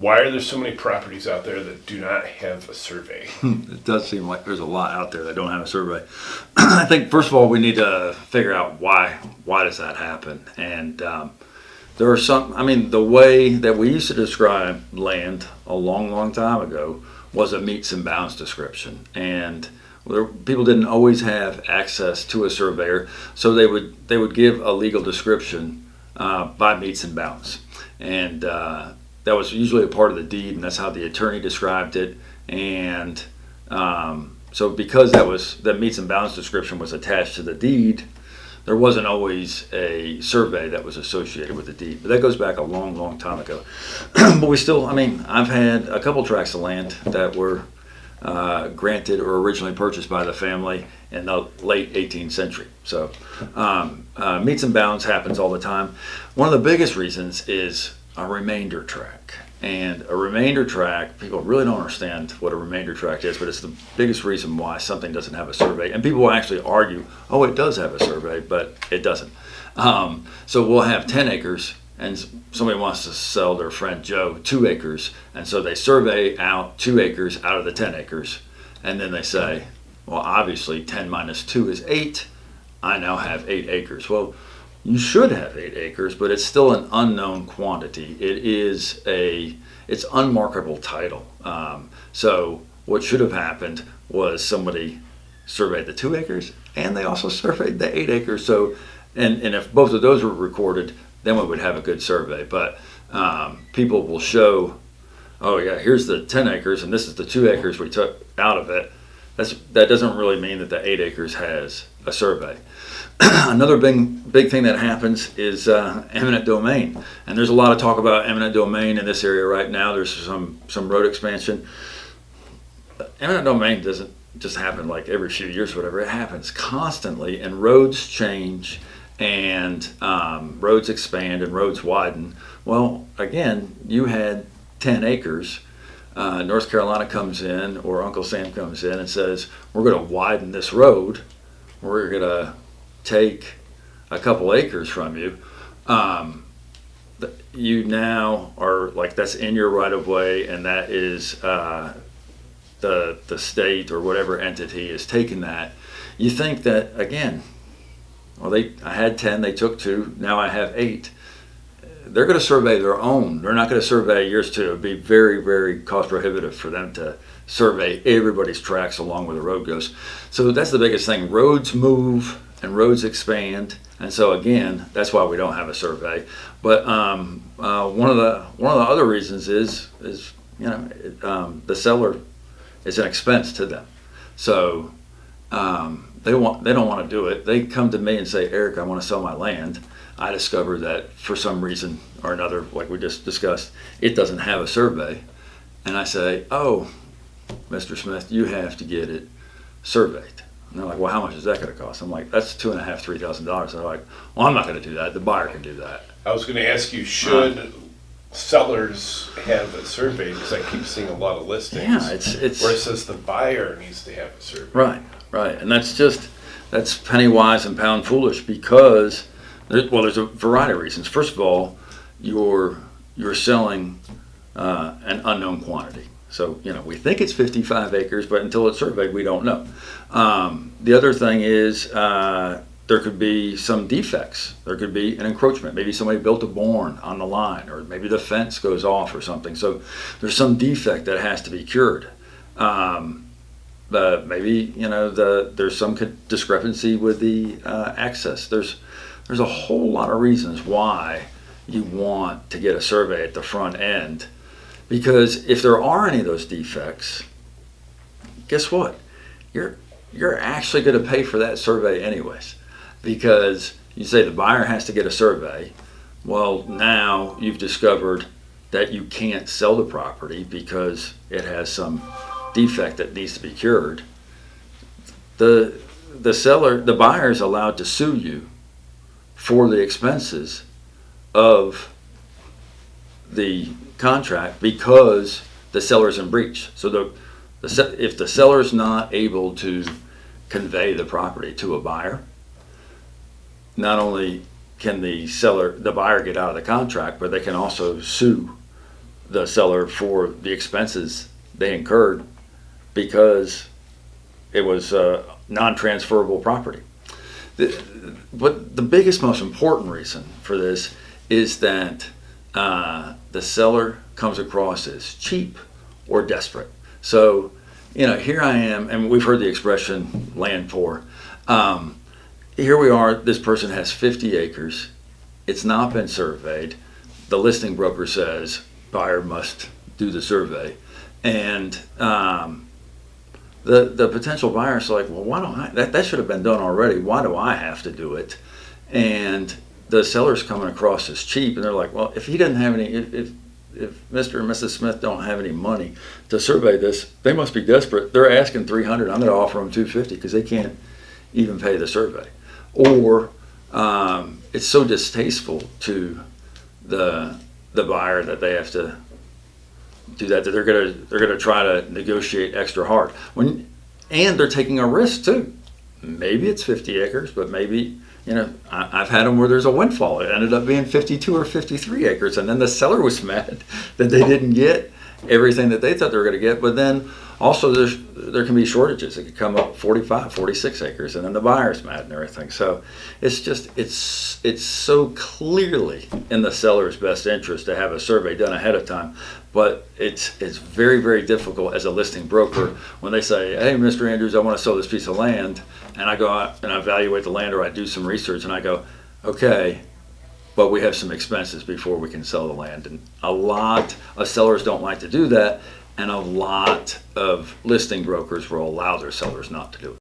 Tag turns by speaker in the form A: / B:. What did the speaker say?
A: Why are there so many properties out there that do not have a survey?
B: It does seem like there's a lot out there that don't have a survey. I think first of all we need to figure out why. Why does that happen? And there are some. I mean, the way that we used to describe land a long, long time ago was a meets and bounds description, and people didn't always have access to a surveyor, so they would give a legal description by meets and bounds, and that was usually a part of the deed, and that's how the attorney described it. And so because that meets and bounds description was attached to the deed, there wasn't always a survey that was associated with the deed. But that goes back a long, long time ago. But we still, I mean, I've had a couple tracts of land that were granted or originally purchased by the family in the late 18th century. So meets and bounds happens all the time. One of the biggest reasons is a remainder tract. And a remainder tract, people really don't understand what a remainder tract is, but it's the biggest reason why something doesn't have a survey. And people will actually argue, oh, it does have a survey, but it doesn't. So we'll have 10 acres, and somebody wants to sell their friend Joe 2 acres, and so they survey out 2 acres out of the 10 acres, and then they say, well, obviously 10 minus 2 is 8. I now have 8 acres. Well, you should have 8 acres, but it's still an unknown quantity. It's unmarketable title. So what should have happened was somebody surveyed the 2 acres and they also surveyed the 8 acres. So, and if both of those were recorded, then we would have a good survey. But people will show, oh yeah, here's the 10 acres and this is the 2 acres we took out of it. That doesn't really mean that the 8 acres has a survey. Another big thing that happens is eminent domain, and there's a lot of talk about eminent domain in this area right now. There's some road expansion. Eminent domain doesn't just happen like every few years or whatever. It happens constantly, and roads change, and roads expand, and roads widen. Well, again, you had 10 acres. North Carolina comes in, or Uncle Sam comes in and says, we're going to widen this road. We're going to take a couple acres from you. You now are like, that's in your right of way, and that is the state or whatever entity is taking that. You think that, again, well, I had 10, they took 2, now I have 8. They're going to survey their own. They're not going to survey yours too. It would be very, very cost prohibitive for them to survey everybody's tracks along where the road goes. So that's the biggest thing. Roads move and roads expand, and so again, that's why we don't have a survey. But one of the other reasons is the seller is an expense to them. So they don't want to do it. They come to me and say, Eric, I want to sell my land. I discover that for some reason or another, like we just discussed, it doesn't have a survey. And I say, oh, Mr. Smith, you have to get it surveyed. And they're like, well, how much is that going to cost? I'm like, that's $2,500, $3,000. They're like, well, I'm not going to do that. The buyer can do that.
A: I was going to ask you, should sellers have it surveyed? Because I keep seeing a lot of listings
B: yeah, it's
A: where it says the buyer needs to have it surveyed.
B: Right. And that's penny wise and pound foolish, because there's a variety of reasons. First of all, you're selling an unknown quantity. So, we think it's 55 acres, but until it's surveyed, we don't know. The other thing is there could be some defects. There could be an encroachment. Maybe somebody built a barn on the line, or maybe the fence goes off or something. So there's some defect that has to be cured. Maybe, there's some discrepancy with the access. There's a whole lot of reasons why you want to get a survey at the front end, because if there are any of those defects, guess what? You're actually going to pay for that survey anyways, because you say the buyer has to get a survey. Well, now you've discovered that you can't sell the property because it has some defect that needs to be cured. The buyer is allowed to sue you for the expenses of the contract because the seller's in breach. So if the seller's not able to convey the property to a buyer, not only can the buyer get out of the contract, but they can also sue the seller for the expenses they incurred because it was non-transferable property. But the biggest, most important reason for this is that the seller comes across as cheap or desperate. So, here I am, and we've heard the expression land poor. Here we are, this person has 50 acres. It's not been surveyed. The listing broker says buyer must do the survey. And the potential buyer's like, well, why don't I? That should have been done already. Why do I have to do it? And the seller's coming across as cheap, and they're like, well, if he doesn't have any, if Mr. and Mrs. Smith don't have any money to survey this, they must be desperate. They're asking $300. I'm going to offer them $250 because they can't even pay the survey. Or it's so distasteful to the buyer that they have to do that they're gonna try to negotiate extra hard. And they're taking a risk too. Maybe it's 50 acres, but maybe, I've had them where there's a windfall. It ended up being 52 or 53 acres, and then the seller was mad that they didn't get everything that they thought they were going to get. But then also there can be shortages. It could come up 45, 46 acres, and then the buyer's mad and everything. So it's so clearly in the seller's best interest to have a survey done ahead of time. But it's very, very difficult as a listing broker when they say, hey, Mr. Andrews, I want to sell this piece of land. And I go out and I evaluate the land, or I do some research, and I go, okay, but we have some expenses before we can sell the land. And a lot of sellers don't like to do that, and a lot of listing brokers will allow their sellers not to do it.